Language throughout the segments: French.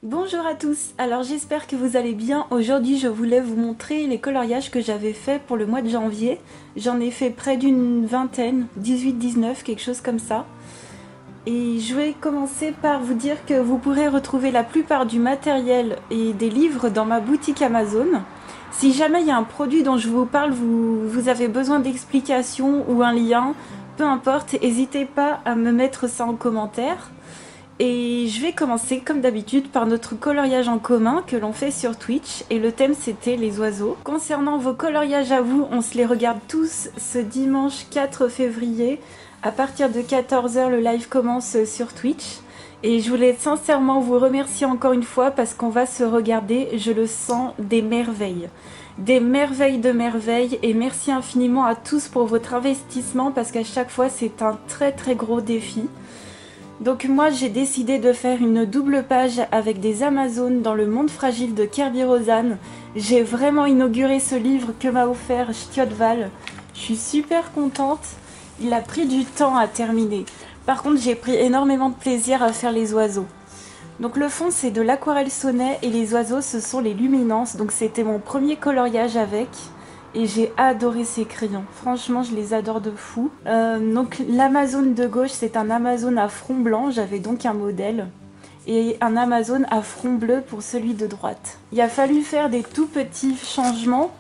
Bonjour à tous, alors j'espère que vous allez bien. Aujourd'hui je voulais vous montrer les coloriages que j'avais fait pour le mois de janvier. J'en ai fait près d'une vingtaine, 18-19, quelque chose comme ça. Et je vais commencer par vous dire que vous pourrez retrouver la plupart du matériel et des livres dans ma boutique Amazon. Si jamais il y a un produit dont je vous parle, vous avez besoin d'explications ou un lien, peu importe, n'hésitez pas à me mettre ça en commentaire. Et je vais commencer comme d'habitude par notre coloriage en commun que l'on fait sur Twitch, et le thème c'était les oiseaux. Concernant vos coloriages à vous, on se les regarde tous ce dimanche 4 février. À partir de 14 h le live commence sur Twitch. Et je voulais sincèrement vous remercier encore une fois parce qu'on va se regarder, je le sens, des merveilles. Des merveilles de merveilles, et merci infiniment à tous pour votre investissement parce qu'à chaque fois c'est un très gros défi. Donc moi j'ai décidé de faire une double page avec des Amazones dans le monde fragile de Kerby Rosanes. J'ai vraiment inauguré ce livre que m'a offert Stiotval. Je suis super contente. Il a pris du temps à terminer. Par contre j'ai pris énormément de plaisir à faire les oiseaux. Donc le fond c'est de l'aquarelle sonnet et les oiseaux ce sont les luminances. Donc c'était mon premier coloriage avec. Et j'ai adoré ces crayons, franchement je les adore de fou. Donc l'Amazone de gauche c'est un Amazone à front blanc, j'avais donc un modèle. Et un Amazone à front bleu pour celui de droite. Il a fallu faire des tout petits changements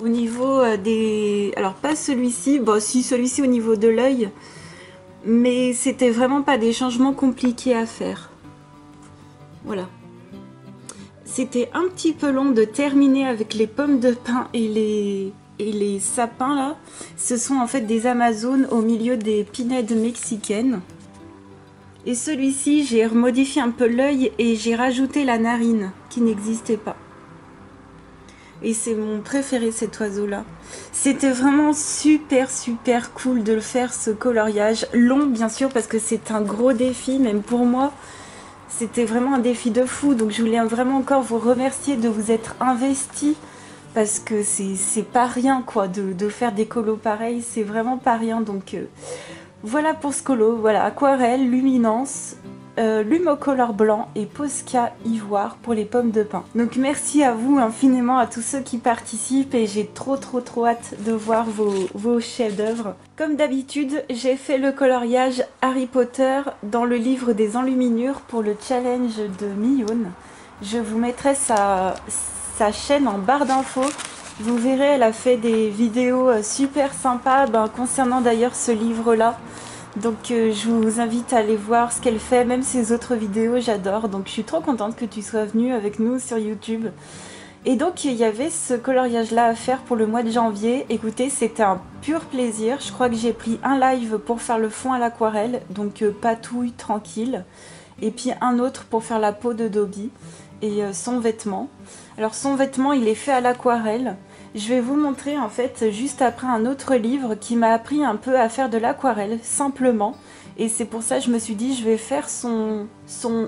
au niveau des... Alors pas celui-ci, bon si celui-ci au niveau de l'œil. Mais c'était vraiment pas des changements compliqués à faire. Voilà. C'était un petit peu long de terminer avec les pommes de pin et les sapins là. Ce sont en fait des Amazones au milieu des pinèdes mexicaines. Et celui-ci, j'ai remodifié un peu l'œil et j'ai rajouté la narine qui n'existait pas. Et c'est mon préféré cet oiseau là. C'était vraiment super cool de le faire ce coloriage. Long bien sûr parce que c'est un gros défi même pour moi. C'était vraiment un défi de fou, donc je voulais vraiment encore vous remercier de vous être investis parce que c'est pas rien quoi de faire des colos pareils, c'est vraiment pas rien. Donc voilà pour ce colo, voilà, aquarelle, luminance, lumocolor blanc et Posca ivoire pour les pommes de pin. Donc merci à vous infiniment, à tous ceux qui participent, et j'ai trop hâte de voir vos chefs d'œuvre. Comme d'habitude, j'ai fait le coloriage Harry Potter dans le livre des enluminures pour le challenge de Millioun. Je vous mettrai sa chaîne en barre d'infos. Vous verrez, elle a fait des vidéos super sympas concernant d'ailleurs ce livre-là. Donc je vous invite à aller voir ce qu'elle fait, même ses autres vidéos, j'adore. Donc je suis trop contente que tu sois venue avec nous sur YouTube. Et donc il y avait ce coloriage là à faire pour le mois de janvier. Écoutez, c'était un pur plaisir. Je crois que j'ai pris un live pour faire le fond à l'aquarelle, donc patouille tranquille. Et puis un autre pour faire la peau de Dobby et son vêtement. Alors son vêtement il est fait à l'aquarelle. Je vais vous montrer en fait juste après un autre livre qui m'a appris un peu à faire de l'aquarelle simplement. Et c'est pour ça que je me suis dit je vais faire son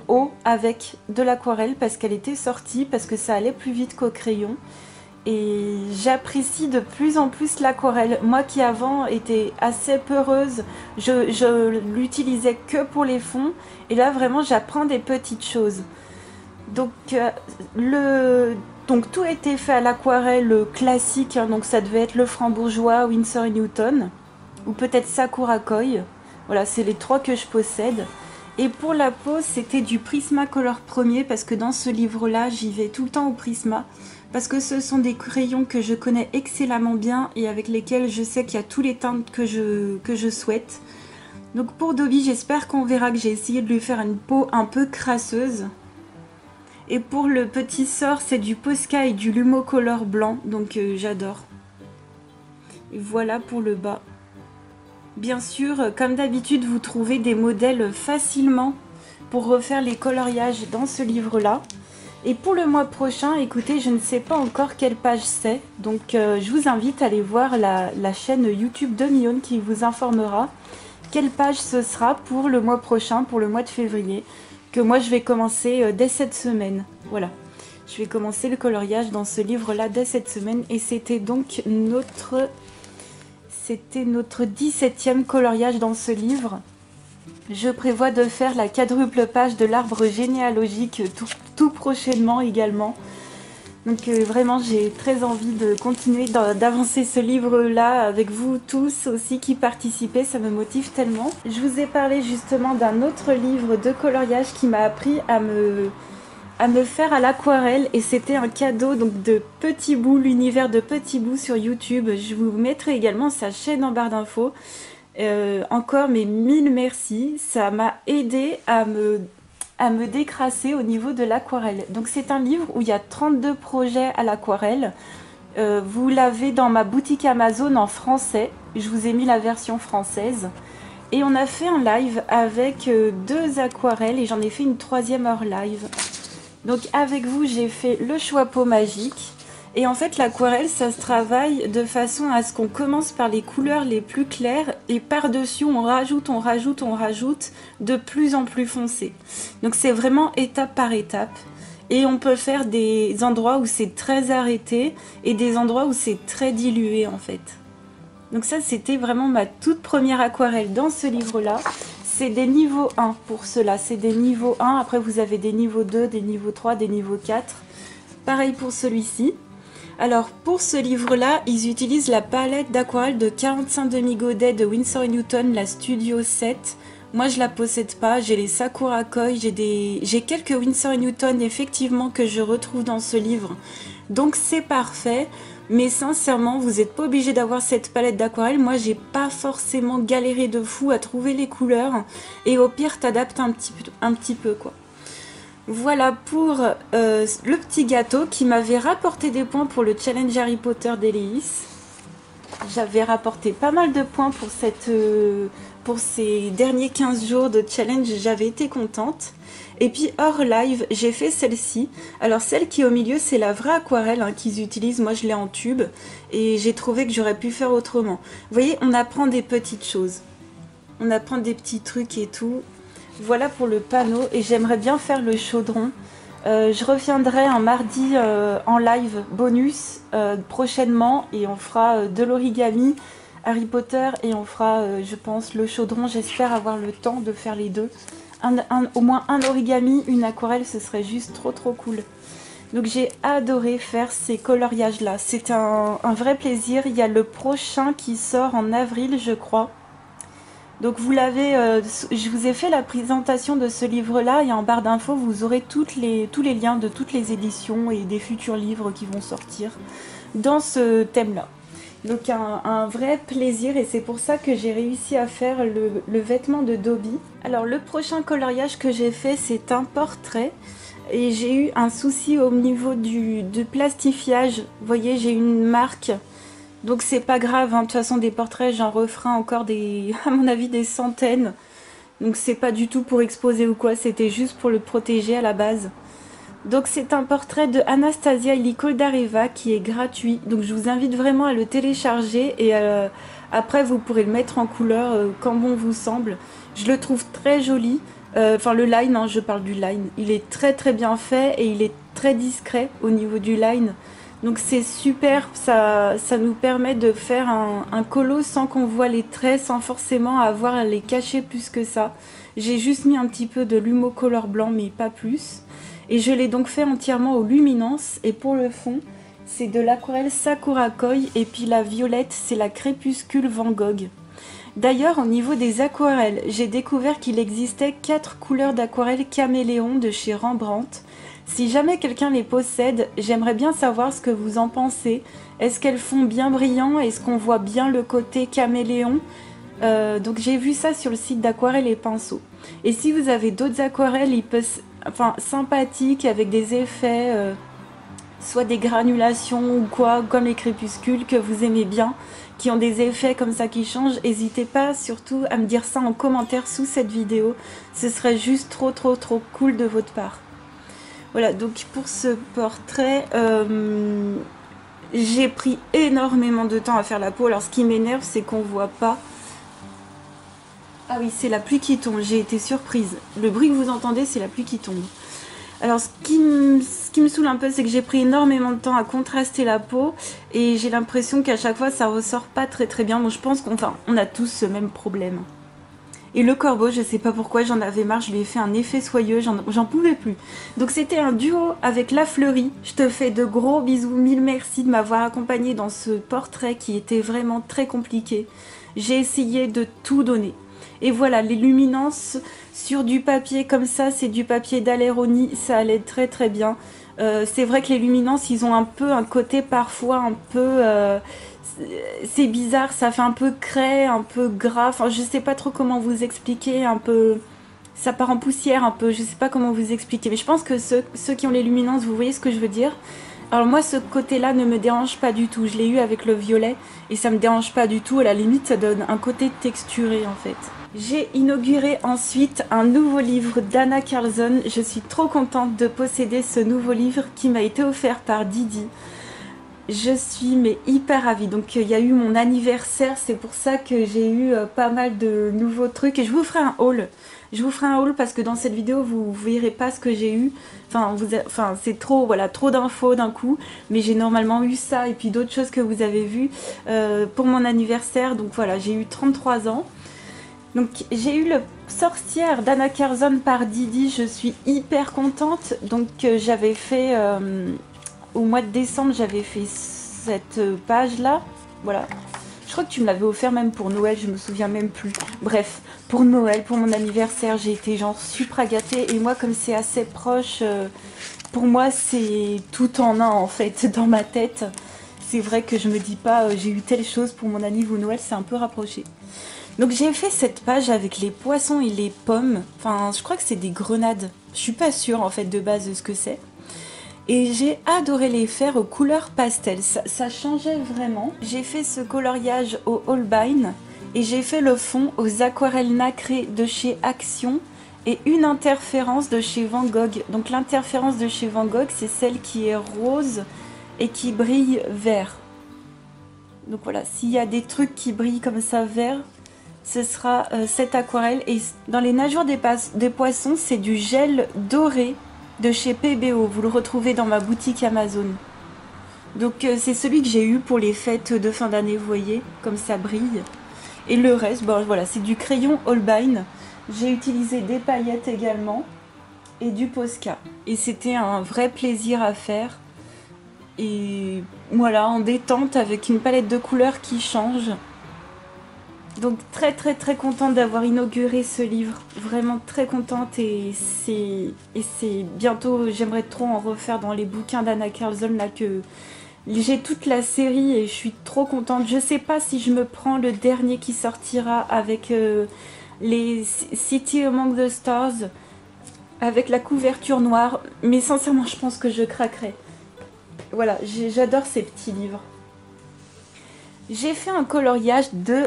haut avec de l'aquarelle parce qu'elle était sortie, parce que ça allait plus vite qu'au crayon. Et j'apprécie de plus en plus l'aquarelle. Moi qui avant était assez peureuse, je l'utilisais que pour les fonds. Et là vraiment j'apprends des petites choses. Donc donc tout a été fait à l'aquarelle classique, hein, donc ça devait être le Frambourgeois, Winsor & Newton, ou peut-être Sakura Koi. Voilà, c'est les trois que je possède. Et pour la peau, c'était du Prismacolor premier, parce que dans ce livre-là, j'y vais tout le temps au Prisma, parce que ce sont des crayons que je connais excellemment bien, et avec lesquels je sais qu'il y a tous les teintes que je souhaite. Donc pour Dobby, j'espère qu'on verra que j'ai essayé de lui faire une peau un peu crasseuse. Et pour le petit sort, c'est du Posca et du Lumocolor blanc, donc j'adore. Et voilà pour le bas. Bien sûr, comme d'habitude, vous trouvez des modèles facilement pour refaire les coloriages dans ce livre-là. Et pour le mois prochain, écoutez, je ne sais pas encore quelle page c'est, donc je vous invite à aller voir la chaîne YouTube de Millioun qui vous informera quelle page ce sera pour le mois prochain, pour le mois de février. Que moi je vais commencer dès cette semaine. Voilà, je vais commencer le coloriage dans ce livre là dès cette semaine, et c'était donc notre 17e coloriage dans ce livre. Je prévois de faire la quadruple page de l'arbre généalogique tout prochainement également. Donc vraiment, j'ai très envie de continuer d'avancer ce livre-là avec vous tous aussi qui participez, ça me motive tellement. Je vous ai parlé justement d'un autre livre de coloriage qui m'a appris à me faire à l'aquarelle et c'était un cadeau donc de Petit Bout, l'univers de Petit Bout sur YouTube. Je vous mettrai également sa chaîne en barre d'infos. Encore mes 1000 merci, ça m'a aidé à me décrasser au niveau de l'aquarelle. Donc c'est un livre où il y a 32 projets à l'aquarelle. Vous l'avez dans ma boutique Amazon en français, je vous ai mis la version française. Et on a fait un live avec 2 aquarelles et j'en ai fait une 3e heure live. Donc avec vous j'ai fait le choix peau magique. Et en fait, l'aquarelle, ça se travaille de façon à ce qu'on commence par les couleurs les plus claires et par-dessus, on rajoute de plus en plus foncé. Donc c'est vraiment étape par étape. Et on peut faire des endroits où c'est très arrêté et des endroits où c'est très dilué en fait. Donc ça, c'était vraiment ma toute première aquarelle dans ce livre-là. C'est des niveaux 1 pour cela, c'est des niveaux 1. Après, vous avez des niveaux 2, des niveaux 3, des niveaux 4. Pareil pour celui-ci. Alors pour ce livre-là, ils utilisent la palette d'aquarelle de 45 demi-godets de Winsor & Newton, la Studio 7. Moi je la possède pas, j'ai les Sakura Koi, j'ai quelques Winsor & Newton effectivement que je retrouve dans ce livre. Donc c'est parfait, mais sincèrement vous n'êtes pas obligé d'avoir cette palette d'aquarelle. Moi j'ai pas forcément galéré de fou à trouver les couleurs et au pire t'adaptes un petit peu quoi. Voilà pour le petit gâteau qui m'avait rapporté des points pour le challenge Harry Potter d'Eleis. J'avais rapporté pas mal de points pour ces derniers 15 jours de challenge, j'avais été contente. Et puis hors live, j'ai fait celle-ci. Alors celle qui est au milieu, c'est la vraie aquarelle qu'ils utilisent. Moi, je l'ai en tube et j'ai trouvé que j'aurais pu faire autrement. Vous voyez, on apprend des petites choses. On apprend des petits trucs et tout. Voilà pour le panneau et j'aimerais bien faire le chaudron. Je reviendrai un mardi en live bonus prochainement et on fera de l'origami Harry Potter et on fera je pense le chaudron. J'espère avoir le temps de faire les deux. Au moins un origami, une aquarelle, ce serait juste trop cool. Donc j'ai adoré faire ces coloriages là. C'est un vrai plaisir. Il y a le prochain qui sort en avril je crois. Donc vous l'avez, je vous ai fait la présentation de ce livre-là et en barre d'infos vous aurez tous les liens de toutes les éditions et des futurs livres qui vont sortir dans ce thème-là. Donc un vrai plaisir et c'est pour ça que j'ai réussi à faire le vêtement de Dobby. Alors le prochain coloriage que j'ai fait c'est un portrait et j'ai eu un souci au niveau du plastifiage. Vous voyez j'ai une marque. Donc c'est pas grave, hein. De toute façon des portraits j'en referai encore à mon avis des centaines. Donc c'est pas du tout pour exposer ou quoi, c'était juste pour le protéger à la base. Donc c'est un portrait de Anastasia Ilikoldareva qui est gratuit. Donc je vous invite vraiment à le télécharger et après vous pourrez le mettre en couleur quand bon vous semble. Je le trouve très joli. Enfin le line, hein, je parle du line. Il est très bien fait et il est très discret au niveau du line. Donc c'est super, ça nous permet de faire un colo sans qu'on voit les traits, sans forcément avoir à les cacher plus que ça. J'ai juste mis un petit peu de Lumo Color blanc, mais pas plus. Et je l'ai donc fait entièrement aux luminances. Et pour le fond, c'est de l'aquarelle Sakura Koi. Et puis la violette, c'est la Crépuscule Van Gogh. D'ailleurs, au niveau des aquarelles, j'ai découvert qu'il existait 4 couleurs d'aquarelle caméléon de chez Rembrandt. Si jamais quelqu'un les possède, j'aimerais bien savoir ce que vous en pensez. Est-ce qu'elles font bien brillant? Est-ce qu'on voit bien le côté caméléon? Donc j'ai vu ça sur le site d'Aquarelle et Pinceau. Et si vous avez d'autres aquarelles sympathiques avec des effets, soit des granulations ou quoi, comme les crépuscules que vous aimez bien, qui ont des effets comme ça qui changent, n'hésitez pas surtout à me dire ça en commentaire sous cette vidéo. Ce serait juste trop cool de votre part. Voilà, donc pour ce portrait, j'ai pris énormément de temps à faire la peau. Alors ce qui m'énerve, c'est qu'on voit pas. Ah oui, c'est la pluie qui tombe, j'ai été surprise. Le bruit que vous entendez, c'est la pluie qui tombe. Alors ce qui me saoule un peu, c'est que j'ai pris énormément de temps à contraster la peau. Et j'ai l'impression qu'à chaque fois, ça ressort pas très bien. Donc je pense qu'on a tous ce même problème. Et le corbeau, je sais pas pourquoi, j'en avais marre, je lui ai fait un effet soyeux, j'en pouvais plus. Donc c'était un duo avec La Fleurie. Je te fais de gros bisous, mille merci de m'avoir accompagné dans ce portrait qui était vraiment très compliqué. J'ai essayé de tout donner. Et voilà, les luminances sur du papier comme ça, c'est du papier d'Aleroni, ça allait très très bien. C'est vrai que les luminances, ils ont un peu un côté parfois un peu... c'est bizarre, ça fait un peu craie, un peu gras, enfin je sais pas trop comment vous expliquer, un peu... Ça part en poussière un peu, je sais pas comment vous expliquer, mais je pense que ceux qui ont les luminances, vous voyez ce que je veux dire. Alors moi ce côté-là ne me dérange pas du tout, je l'ai eu avec le violet et ça me dérange pas du tout, à la limite ça donne un côté texturé en fait. J'ai inauguré ensuite un nouveau livre d'Anna Carlzon, je suis trop contente de posséder ce nouveau livre qui m'a été offert par Didi. Je suis mais hyper ravie, donc il y a eu mon anniversaire, c'est pour ça que j'ai eu pas mal de nouveaux trucs et je vous ferai un haul. Je vous ferai un haul parce que dans cette vidéo vous verrez pas ce que j'ai eu, enfin c'est trop, voilà, trop d'infos d'un coup, mais j'ai normalement eu ça et puis d'autres choses que vous avez vues pour mon anniversaire, donc voilà, j'ai eu 33 ans. Donc j'ai eu le Sorcière d'Anna Carlzon par Didi, je suis hyper contente, donc j'avais fait... au mois de décembre, j'avais fait cette page-là. Voilà. Je crois que tu me l'avais offert même pour Noël, je me souviens même plus. Bref, pour Noël, pour mon anniversaire, j'ai été genre super gâtée. Et moi, comme c'est assez proche, pour moi, c'est tout en un en fait, dans ma tête. C'est vrai que je me dis pas, j'ai eu telle chose pour mon anniv ou Noël, c'est un peu rapproché. Donc j'ai fait cette page avec les poissons et les pommes. Enfin, je crois que c'est des grenades. Je suis pas sûre en fait de base de ce que c'est. Et j'ai adoré les faire aux couleurs pastel, ça changeait vraiment. J'ai fait ce coloriage au Holbein et j'ai fait le fond aux aquarelles nacrées de chez Action et une interférence de chez Van Gogh. Donc l'interférence de chez Van Gogh, c'est celle qui est rose et qui brille vert. Donc voilà, s'il y a des trucs qui brillent comme ça vert, ce sera cette aquarelle. Et dans les nageoires des poissons, c'est du gel doré de chez PBO, vous le retrouvez dans ma boutique Amazon. Donc c'est celui que j'ai eu pour les fêtes de fin d'année, vous voyez, comme ça brille. Et le reste, bon voilà, c'est du crayon Holbein. J'ai utilisé des paillettes également et du Posca. Et c'était un vrai plaisir à faire. Et voilà, en détente avec une palette de couleurs qui change. Donc très très très contente d'avoir inauguré ce livre, vraiment très contente et c'est bientôt, j'aimerais trop en refaire dans les bouquins d'Anna Carlzon là que j'ai toute la série et je suis trop contente. Je sais pas si je me prends le dernier qui sortira avec les City Among the Stars avec la couverture noire, mais sincèrement je pense que je craquerai. Voilà, j'adore ces petits livres. J'ai fait un coloriage de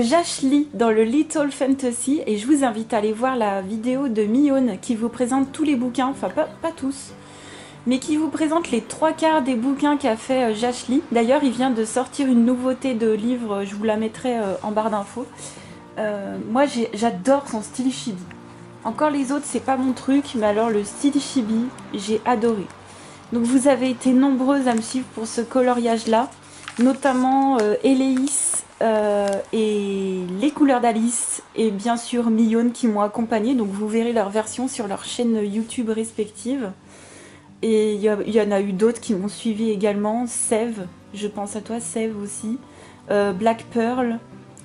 Jashli dans le Little Fantasy et je vous invite à aller voir la vidéo de Mionne qui vous présente tous les bouquins, enfin pas tous, mais qui vous présente les 3/4 des bouquins qu'a fait Jashli. D'ailleurs, il vient de sortir une nouveauté de livre, je vous la mettrai en barre d'infos. Moi, j'adore son style chibi. Encore les autres, c'est pas mon truc, mais alors le style chibi, j'ai adoré. Donc vous avez été nombreuses à me suivre pour ce coloriage-là. Notamment Eléis et les couleurs d'Alice et bien sûr Mionne qui m'ont accompagnée, donc vous verrez leur version sur leur chaîne YouTube respective. Et il y en a eu d'autres qui m'ont suivi également, Sève, je pense à toi Sève aussi, Black Pearl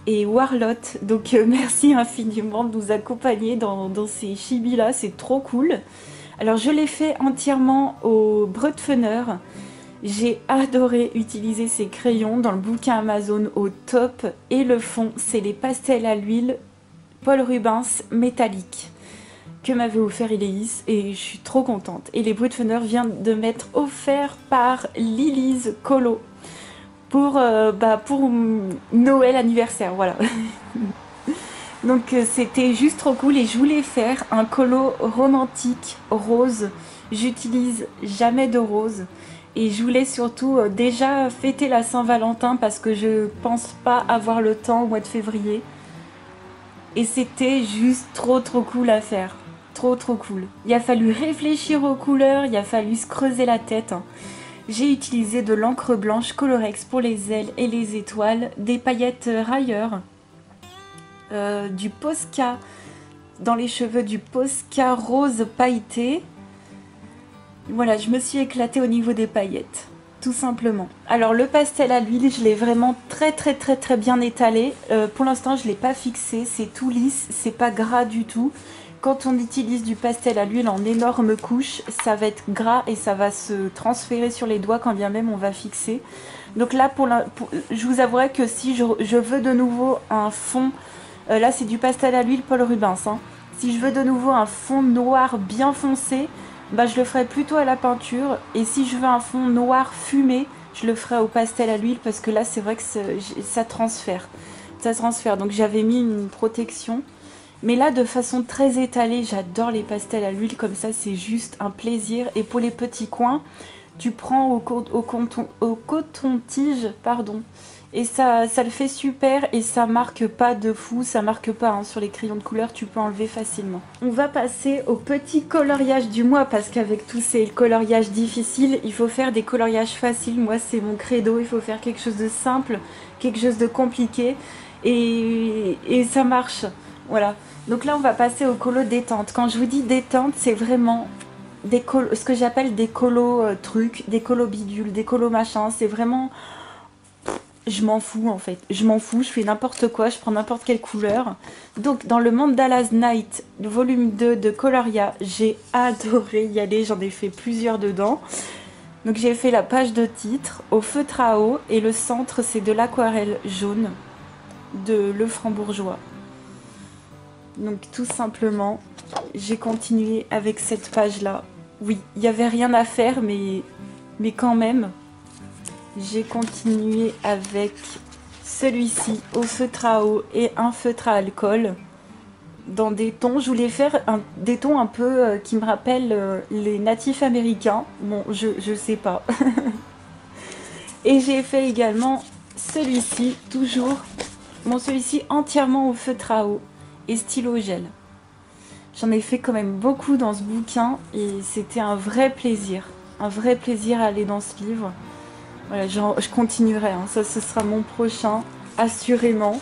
et Warlot, donc merci infiniment de nous accompagner dans ces chibis là, c'est trop cool. Alors je l'ai fait entièrement au Brutfener. J'ai adoré utiliser ces crayons dans le bouquin Amazon au top. Et le fond, c'est les pastels à l'huile Paul Rubens métallique que m'avait offert Eléis et je suis trop contente. Et les Brutfener viennent de m'être offerts par Lilise Colo pour Noël anniversaire, voilà. Donc c'était juste trop cool et je voulais faire un colo romantique rose. J'utilise jamais de rose. Et je voulais surtout déjà fêter la Saint-Valentin parce que je pense pas avoir le temps au mois de février. Et c'était juste trop cool à faire. Trop cool. Il a fallu réfléchir aux couleurs, il a fallu se creuser la tête. J'ai utilisé de l'encre blanche Colorex pour les ailes et les étoiles, des paillettes railleurs du Posca dans les cheveux, du Posca rose pailleté. Voilà, je me suis éclatée au niveau des paillettes, tout simplement. Alors le pastel à l'huile, je l'ai vraiment très bien étalé. Pour l'instant, je ne l'ai pas fixé, c'est tout lisse, c'est pas gras du tout. Quand on utilise du pastel à l'huile en énormes couches, ça va être gras et ça va se transférer sur les doigts quand bien même on va fixer. Donc là, je vous avouerai que si je veux de nouveau un fond, là c'est du pastel à l'huile Paul Rubens, hein. Si je veux de nouveau un fond noir bien foncé, bah, je le ferai plutôt à la peinture. Et si je veux un fond noir fumé, je le ferai au pastel à l'huile parce que là c'est vrai que ça transfère. Ça transfère, donc j'avais mis une protection. Mais là, de façon très étalée, j'adore les pastels à l'huile comme ça, c'est juste un plaisir. Et pour les petits coins, tu prends au coton-tige, pardon, et ça le fait super et ça marque pas de fou, ça marque pas hein, sur les crayons de couleur, tu peux enlever facilement. On va passer au petit coloriage du mois parce qu'avec tous ces coloriages difficiles, il faut faire des coloriages faciles. Moi, c'est mon credo, il faut faire quelque chose de simple, quelque chose de compliqué et ça marche. Voilà. Donc là, on va passer au colo détente. Quand je vous dis détente, c'est vraiment ce que j'appelle des colos trucs, des colos bidules, des colos machin. C'est vraiment... Je m'en fous en fait. Je m'en fous, je fais n'importe quoi, je prends n'importe quelle couleur. Donc dans le Mandala's Night, volume 2 de Coloria, j'ai adoré y aller. J'en ai fait plusieurs dedans. Donc j'ai fait la page de titre au feutre à eau. Et le centre, c'est de l'aquarelle jaune de Le Frambourgeois. Donc tout simplement, j'ai continué avec cette page-là. Oui, il n'y avait rien à faire, mais quand même, j'ai continué avec celui-ci au feutre à eau et un feutre à alcool. Dans des tons, je voulais faire des tons un peu qui me rappellent les natifs américains. Bon, je sais pas. Et j'ai fait également celui-ci, toujours. Bon, celui-ci entièrement au feutre à eau et stylo gel. J'en ai fait quand même beaucoup dans ce bouquin et c'était un vrai plaisir à aller dans ce livre. Voilà, je continuerai, hein. Ça ce sera mon prochain, assurément.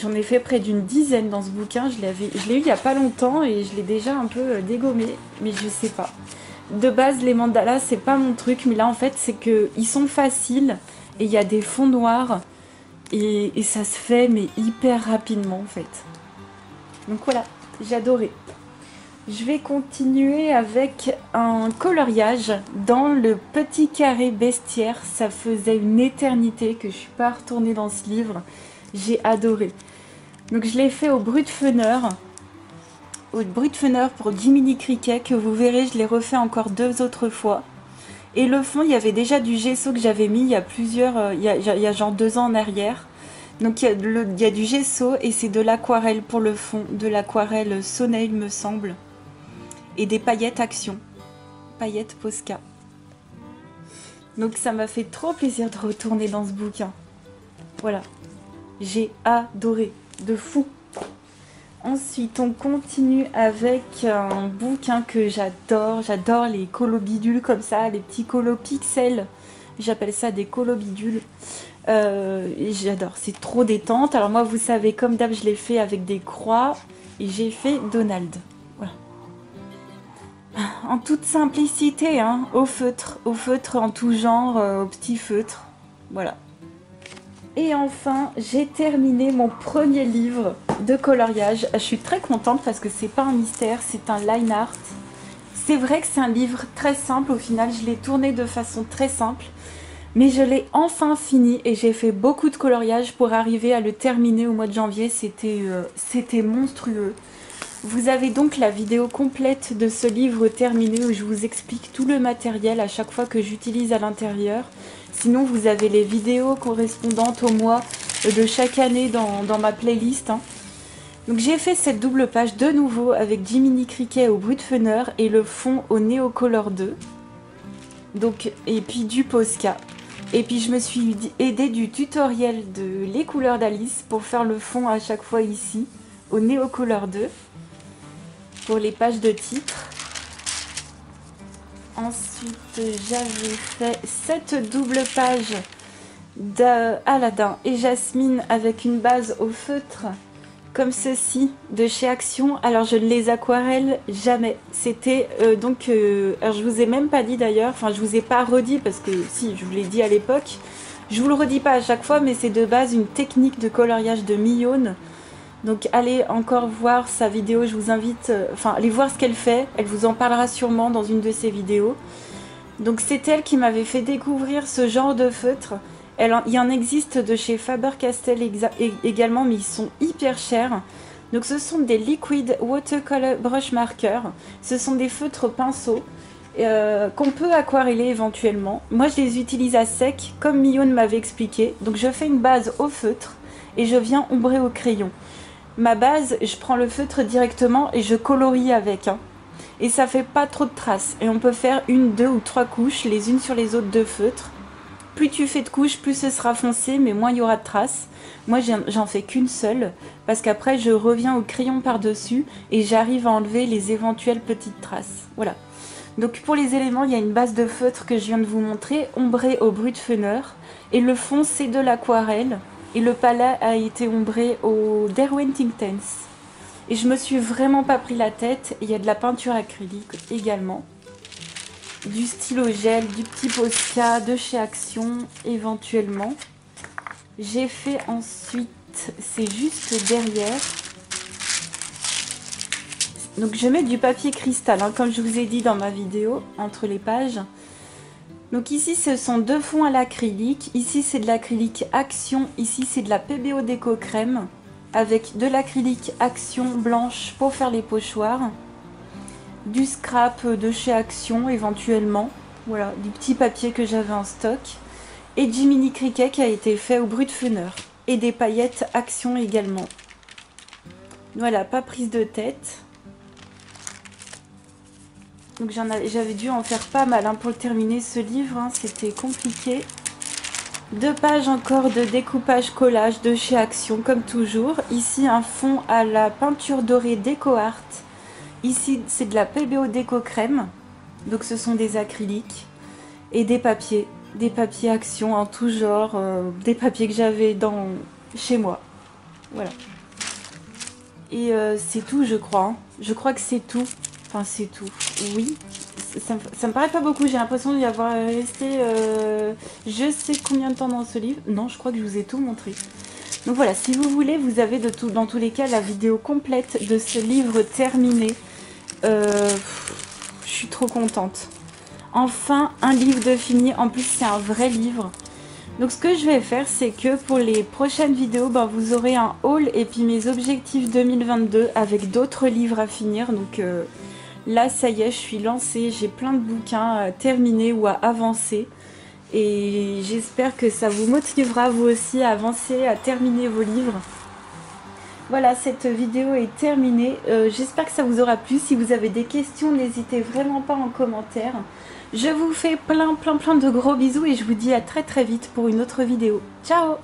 J'en ai fait près d'une dizaine dans ce bouquin, je l'ai eu il y a pas longtemps et je l'ai déjà un peu dégommé, mais je sais pas. De base les mandalas c'est pas mon truc, mais là en fait c'est que ils sont faciles et il y a des fonds noirs et ça se fait mais hyper rapidement en fait. Donc voilà, j'ai adoré. Je vais continuer avec un coloriage dans le petit carré bestiaire. Ça faisait une éternité que je ne suis pas retournée dans ce livre. J'ai adoré. Donc je l'ai fait au Brutfener. Au Brutfener pour Jiminy Cricket, que vous verrez, je l'ai refait encore 2 autres fois. Et le fond, il y avait déjà du gesso que j'avais mis il y a plusieurs... il y a genre 2 ans en arrière. Donc il y a du gesso et c'est de l'aquarelle pour le fond, de l'aquarelle Soleil me semble. Et des paillettes Action, paillettes Posca. Donc ça m'a fait trop plaisir de retourner dans ce bouquin. Voilà, j'ai adoré, de fou. Ensuite on continue avec un bouquin que j'adore les colos bidules comme ça, les petits colos pixels. J'appelle ça des colos bidules. J'adore, c'est trop détente. Alors moi vous savez, comme d'hab je l'ai fait avec des croix et j'ai fait Donald. Voilà. En toute simplicité, hein, au feutre en tout genre, au petit feutre. Voilà. Et enfin, j'ai terminé mon premier livre de coloriage. Je suis très contente parce que c'est pas un mystère, c'est un line art. C'est vrai que c'est un livre très simple au final, je l'ai tourné de façon très simple. Mais je l'ai enfin fini et j'ai fait beaucoup de coloriage pour arriver à le terminer au mois de janvier. C'était monstrueux. Vous avez donc la vidéo complète de ce livre terminé où je vous explique tout le matériel à chaque fois que j'utilise à l'intérieur. Sinon, vous avez les vidéos correspondantes au mois de chaque année dans ma playlist, hein. Donc j'ai fait cette double page de nouveau avec Jiminy Cricket au Brutfener et le fond au Neocolor 2. Donc, et puis du Posca. Et puis je me suis aidée du tutoriel de Les couleurs d'Alice pour faire le fond à chaque fois ici, au Neocolor 2, pour les pages de titre. Ensuite, j'avais fait cette double page d'Aladin et Jasmine avec une base au feutre comme ceci de chez Action. Alors je ne les aquarelle jamais. C'était alors je vous ai même pas dit d'ailleurs, enfin je vous ai pas redit parce que si je vous l'ai dit à l'époque, je vous le redis pas à chaque fois, mais c'est de base une technique de coloriage de Millone. Donc allez encore voir sa vidéo, je vous invite, allez voir ce qu'elle fait, elle vous en parlera sûrement dans une de ses vidéos. Donc c'est elle qui m'avait fait découvrir ce genre de feutre. Il y en existe de chez Faber-Castell également, mais ils sont hyper chers. Donc ce sont des Liquid Watercolor Brush Markers. Ce sont des feutres pinceaux qu'on peut aquareller éventuellement. Moi je les utilise à sec, comme Millone m'avait expliqué. Donc je fais une base au feutre et je viens ombrer au crayon. Ma base, je prends le feutre directement et je colorie avec. Et ça fait pas trop de traces. Et on peut faire 1, 2 ou 3 couches, les unes sur les autres de feutre. Plus tu fais de couches, plus ce sera foncé, mais moins il y aura de traces. Moi, j'en fais qu'une seule, parce qu'après, je reviens au crayon par-dessus et j'arrive à enlever les éventuelles petites traces. Voilà. Donc pour les éléments, il y a une base de feutre que je viens de vous montrer, ombrée au Brutfener. Et le fond, c'est de l'aquarelle. Et le palais a été ombré au Derwent Intense. Et je me suis vraiment pas pris la tête. Il y a de la peinture acrylique également. Du stylo gel, du petit Posca de chez Action éventuellement. J'ai fait ensuite, c'est juste derrière. Donc je mets du papier cristal, hein, comme je vous ai dit dans ma vidéo, entre les pages. Donc ici ce sont 2 fonds à l'acrylique. Ici c'est de l'acrylique Action, ici c'est de la PBO Déco Crème. Avec de l'acrylique Action blanche pour faire les pochoirs. Du scrap de chez Action éventuellement, voilà, du petit papier que j'avais en stock, et Jiminy Cricket qui a été fait au Brutfener, et des paillettes Action également. Voilà, pas prise de tête. Donc j'avais dû en faire pas mal hein, pour terminer ce livre, hein, c'était compliqué. 2 pages encore de découpage collage de chez Action comme toujours. Ici un fond à la peinture dorée Déco Art. Ici, c'est de la PBO Déco Crème, donc ce sont des acryliques et des papiers Action en tout genre, des papiers que j'avais chez moi. Voilà. Et c'est tout, je crois. Hein. Je crois que c'est tout. Enfin, c'est tout. Oui. Ça me paraît pas beaucoup. J'ai l'impression d'y avoir resté je sais combien de temps dans ce livre. Non, je crois que je vous ai tout montré. Donc voilà, si vous voulez, vous avez dans tous les cas la vidéo complète de ce livre terminé. Je suis trop contente. Enfin, un livre de fini. En plus, c'est un vrai livre. Donc, ce que je vais faire, c'est que pour les prochaines vidéos, vous aurez un haul et puis mes objectifs 2022 avec d'autres livres à finir. Donc là, ça y est, je suis lancée. J'ai plein de bouquins à terminer ou à avancer. Et j'espère que ça vous motivera, vous aussi, à avancer, à terminer vos livres. Voilà, cette vidéo est terminée. J'espère que ça vous aura plu. Si vous avez des questions, n'hésitez vraiment pas en commentaire. Je vous fais plein de gros bisous et je vous dis à très vite pour une autre vidéo. Ciao!